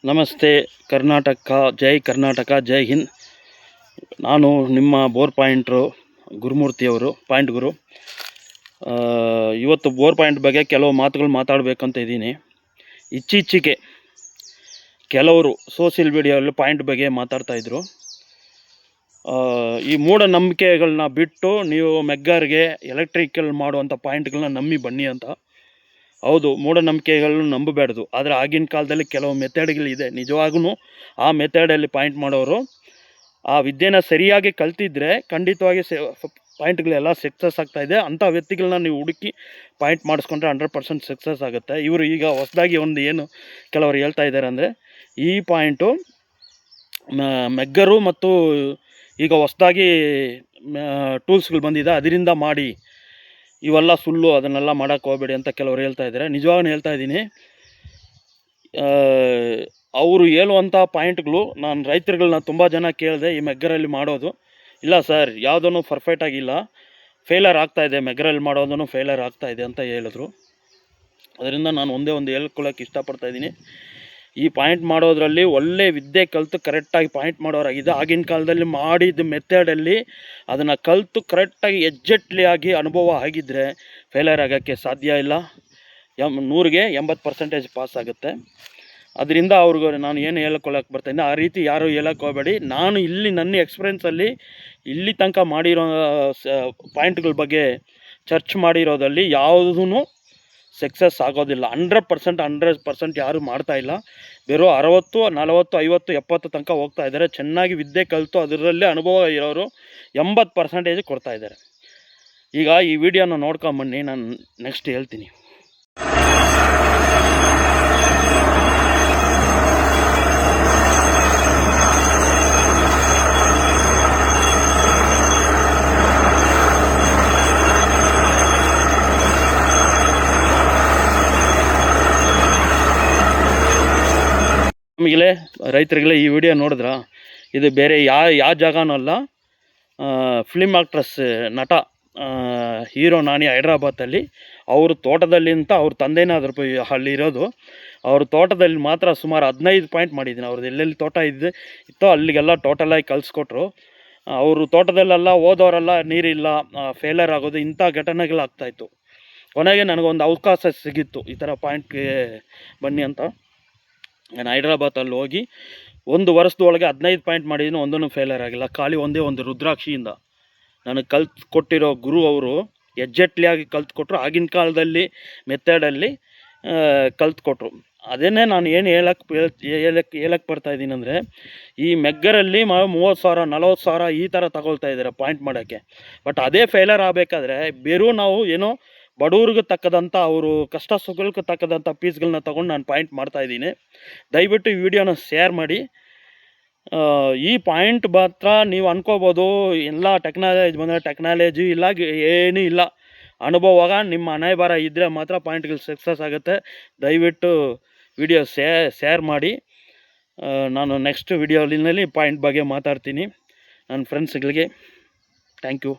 ನಮಸ್ತೆ ಕರ್ನಾಟಕ, ಜೈ ಕರ್ನಾಟಕ, ಜೈ ಹಿಂದ್. ನಾನು ನಿಮ್ಮ ಬೋರ್ ಪಾಯಿಂಟ್ರು ಗುರುಮೂರ್ತಿಯವರು, ಪಾಯಿಂಟ್ ಗುರು. ಇವತ್ತು ಬೋರ್ ಪಾಯಿಂಟ್ ಬಗ್ಗೆ ಕೆಲವು ಮಾತುಗಳು ಮಾತಾಡಬೇಕಂತ ಇದ್ದೀನಿ. ಇತ್ತೀಚೆಗೆ ಕೆಲವರು ಸೋಷಿಯಲ್ ಮೀಡಿಯಾದಲ್ಲಿ ಪಾಯಿಂಟ್ ಬಗ್ಗೆ ಮಾತಾಡ್ತಾಯಿದ್ರು. ಈ ಮೂಢನಂಬಿಕೆಗಳನ್ನ ಬಿಟ್ಟು ನೀವು ಮೆಗ್ಗಾರ್ಗೆ ಎಲೆಕ್ಟ್ರಿಕಲ್ ಮಾಡುವಂಥ ಪಾಯಿಂಟ್ಗಳನ್ನ ನಂಬಿ ಬನ್ನಿ ಅಂತ. ಹೌದು, ಮೂಢನಂಬಿಕೆಗಳನ್ನು ನಂಬಬೇಡ್ದು. ಆದರೆ ಆಗಿನ ಕಾಲದಲ್ಲಿ ಕೆಲವು ಮೆಥಡ್ಗಳಿದೆ. ನಿಜವಾಗೂ ಆ ಮೆಥಡಲ್ಲಿ ಪಾಯಿಂಟ್ ಮಾಡೋರು ಆ ವಿದ್ಯೆನ ಸರಿಯಾಗಿ ಕಲ್ತಿದ್ರೆ ಖಂಡಿತವಾಗಿ ಪಾಯಿಂಟ್ಗಳೆಲ್ಲ ಸಕ್ಸಸ್ ಆಗ್ತಾಯಿದೆ. ಅಂಥ ವ್ಯಕ್ತಿಗಳನ್ನ ನೀವು ಹುಡುಕಿ ಪಾಯಿಂಟ್ ಮಾಡಿಸ್ಕೊಂಡ್ರೆ 100% ಸಕ್ಸಸ್ ಆಗುತ್ತೆ. ಇವರು ಈಗ ಹೊಸದಾಗಿ ಏನು ಕೆಲವರು ಹೇಳ್ತಾ ಇದ್ದಾರೆ ಅಂದರೆ, ಈ ಪಾಯಿಂಟು ಮೆಗ್ಗರು ಮತ್ತು ಈಗ ಹೊಸದಾಗಿ ಟೂಲ್ಸ್ಗಳು ಬಂದಿದೆ, ಅದರಿಂದ ಮಾಡಿ, ಇವೆಲ್ಲ ಸುಳ್ಳು, ಅದನ್ನೆಲ್ಲ ಮಾಡೋಕ್ಕೆ ಹೋಗಬೇಡಿ ಅಂತ ಕೆಲವರು ಹೇಳ್ತಾ ಇದ್ದಾರೆ. ನಿಜವಾಗ್ಲೂ ಹೇಳ್ತಾ ಇದ್ದೀನಿ, ಅವರು ಹೇಳುವಂಥ ಪಾಯಿಂಟ್ಗಳು ನಾನು ರೈತರುಗಳನ್ನ ತುಂಬ ಜನ ಕೇಳಿದೆ. ಈ ಮೆಗ್ಗರಲ್ಲಿ ಮಾಡೋದು ಇಲ್ಲ ಸರ್, ಯಾವುದೂ ಪರ್ಫೆಕ್ಟಾಗಿಲ್ಲ, ಫೇಲರ್ ಆಗ್ತಾಯಿದೆ, ಮೆಗ್ಗರಲ್ಲಿ ಮಾಡೋದೂ ಫೇಲರ್ ಆಗ್ತಾಯಿದೆ ಅಂತ ಹೇಳಿದ್ರು. ಅದರಿಂದ ನಾನು ಒಂದೇ ಒಂದು ಹೇಳ್ಕೊಳ್ಳೋಕೆ ಇಷ್ಟಪಡ್ತಾಯಿದ್ದೀನಿ. ಈ ಪಾಯಿಂಟ್ ಮಾಡೋದ್ರಲ್ಲಿ ಒಳ್ಳೆ ವಿದ್ಯೆ ಕಲಿತು ಕರೆಕ್ಟಾಗಿ ಪಾಯಿಂಟ್ ಮಾಡೋರಾಗಿದೆ. ಆಗಿನ ಕಾಲದಲ್ಲಿ ಮಾಡಿದ ಮೆಥಡಲ್ಲಿ ಅದನ್ನು ಕಲಿತು ಕರೆಕ್ಟಾಗಿ ಎಕ್ಸಾಕ್ಟ್ಲಿ ಆಗಿ ಅನುಭವ ಆಗಿದ್ದರೆ ಫೇಲರ್ ಆಗೋಕ್ಕೆ ಸಾಧ್ಯ ಇಲ್ಲ. 100ಗೆ 80% ಪಾಸ್ ಆಗುತ್ತೆ. ಅದರಿಂದ ಅವ್ರಿಗೆ ನಾನು ಏನು ಹೇಳ್ಕೊಳ್ಳೋಕೆ ಬರ್ತಾಯಿದ್ದೆ, ಆ ರೀತಿ ಯಾರು ಹೇಳೋಕ್ಕೆ ಹೋಗಬೇಡಿ. ನಾನು ಇಲ್ಲಿ ನನ್ನ ಎಕ್ಸ್ಪೀರಿಯೆನ್ಸಲ್ಲಿ ಇಲ್ಲಿ ತನಕ ಮಾಡಿರೋ ಪಾಯಿಂಟ್ಗಳ ಬಗ್ಗೆ ಚರ್ಚ್ ಮಾಡಿರೋದಲ್ಲಿ ಯಾವುದೂ ಸಕ್ಸಸ್ ಆಗೋದಿಲ್ಲ. 100% ಯಾರೂ ಮಾಡ್ತಾಯಿಲ್ಲ. ಬೇರೆ 60, 40, 50, 70 ತನಕ ಹೋಗ್ತಾ ಇದ್ದಾರೆ. ಚೆನ್ನಾಗಿ ವಿದ್ಯೆ ಕಲಿತು ಅದರಲ್ಲೇ ಅನುಭವ ಇರೋರು 80% ಕೊಡ್ತಾಯಿದ್ದಾರೆ. ಈಗ ಈ ವಿಡಿಯೋನ ನೋಡ್ಕೊಂಬನ್ನಿ, ನಾನು ನೆಕ್ಸ್ಟ್ ಹೇಳ್ತೀನಿ. ನಮಗಿಲೆ ರೈತರಿಗೆಲ್ಲ ಈ ವಿಡಿಯೋ ನೋಡಿದ್ರ, ಇದು ಬೇರೆ ಯಾವ ಜಾಗನೂ ಅಲ್ಲ. ಫಿಲ್ಮ್ ಆಕ್ಟ್ರೆಸ್ ನಟ ಹೀರೋ ನಾನಿ ಹೈದ್ರಾಬಾದಲ್ಲಿ ಅವರು ತೋಟದಲ್ಲಿ ಅಂತ ಅವ್ರ ತಂದೆನೇ ಅದ್ರ ಅಲ್ಲಿರೋದು. ಅವ್ರ ತೋಟದಲ್ಲಿ ಮಾತ್ರ ಸುಮಾರು 15 ಪಾಯಿಂಟ್ ಮಾಡಿದ್ದೀನಿ. ಅವ್ರದ್ದು ಎಲ್ಲೆಲ್ಲಿ ತೋಟ ಇತ್ತೋ ಅಲ್ಲಿಗೆಲ್ಲ ಟೋಟಲಾಗಿ ಕಲಿಸ್ಕೊಟ್ರು. ಅವರು ತೋಟದಲ್ಲೆಲ್ಲ ಹೋದವರೆಲ್ಲ ನೀರಿಲ್ಲ, ಫೇಲರ್ ಆಗೋದು, ಇಂಥ ಘಟನೆಗಳಾಗ್ತಾಯಿತ್ತು. ಕೊನೆಗೆ ನನಗೊಂದು ಅವಕಾಶ ಸಿಗಿತ್ತು, ಈ ಥರ ಪಾಯಿಂಟ್ಗೆ ಬನ್ನಿ ಅಂತ. ನಾನು ಹೈದ್ರಾಬಾದಲ್ಲಿ ಹೋಗಿ 1 ವರ್ಷದೊಳಗೆ 15 ಪಾಯಿಂಟ್ ಮಾಡಿದ್ದೀನಿ, ಒಂದೂ ಫೇಲರ್ ಆಗಿಲ್ಲ. ಖಾಲಿ ಒಂದೇ ಒಂದು ರುದ್ರಾಕ್ಷಿಯಿಂದ ನನಗೆ ಕೊಟ್ಟಿರೋ ಗುರು ಅವರು ಎಕ್ಸಾಕ್ಟ್ಲಿ ಆಗಿ ಕಲ್ತ್ಕೊಟ್ರು. ಆಗಿನ ಕಾಲದಲ್ಲಿ ಮೆಥಡಲ್ಲಿ ಕಲ್ತ್ಕೊಟ್ರು. ಅದನ್ನೇ ನಾನು ಏನು ಹೇಳಕ್ಕೆ ಬರ್ತಾಯಿದ್ದೀನಿ ಅಂದರೆ, ಈ ಮೆಗ್ಗರಲ್ಲಿ 30,000 40,000 ಈ ಥರ ತಗೊಳ್ತಾ ಇದ್ದಾರೆ ಪಾಯಿಂಟ್ ಮಾಡೋಕ್ಕೆ. ಬಟ್ ಅದೇ ಫೇಲರ್ ಆಗಬೇಕಾದ್ರೆ ಬೇರೂ ನಾವು ಏನೋ ಬಡವ್ರಿಗೆ ತಕ್ಕದಂಥ, ಅವರು ಕಷ್ಟ ಸುಖಕ್ಕೆ ತಕ್ಕದಂಥ ಪೀಸ್ಗಳನ್ನ ತೊಗೊಂಡು ನಾನು ಪಾಯಿಂಟ್ ಮಾಡ್ತಾಯಿದ್ದೀನಿ. ದಯವಿಟ್ಟು ಈ ವಿಡಿಯೋನ ಶೇರ್ ಮಾಡಿ. ಈ ಪಾಯಿಂಟ್ ಮಾತ್ರ ನೀವು ಅನ್ಕೋಬೋದು ಎಲ್ಲ ಟೆಕ್ನಾಲಜಿ ಬಂದರೆ ಟೆಕ್ನಾಲಜಿ ಇಲ್ಲ, ಏನೂ ಇಲ್ಲ. ಅನುಭವ ನಿಮ್ಮ ಹಣೆಬರ ಇದ್ದರೆ ಮಾತ್ರ ಪಾಯಿಂಟ್ಗಳು ಸಕ್ಸಸ್ ಆಗುತ್ತೆ. ದಯವಿಟ್ಟು ವಿಡಿಯೋ ಶೇರ್ ಮಾಡಿ. ನಾನು ನೆಕ್ಸ್ಟ್ ವಿಡಿಯೋನಲ್ಲಿ ಪಾಯಿಂಟ್ ಬಗ್ಗೆ ಮಾತಾಡ್ತೀನಿ ನನ್ನ ಫ್ರೆಂಡ್ಸ್ಗಳಿಗೆ. Thank you.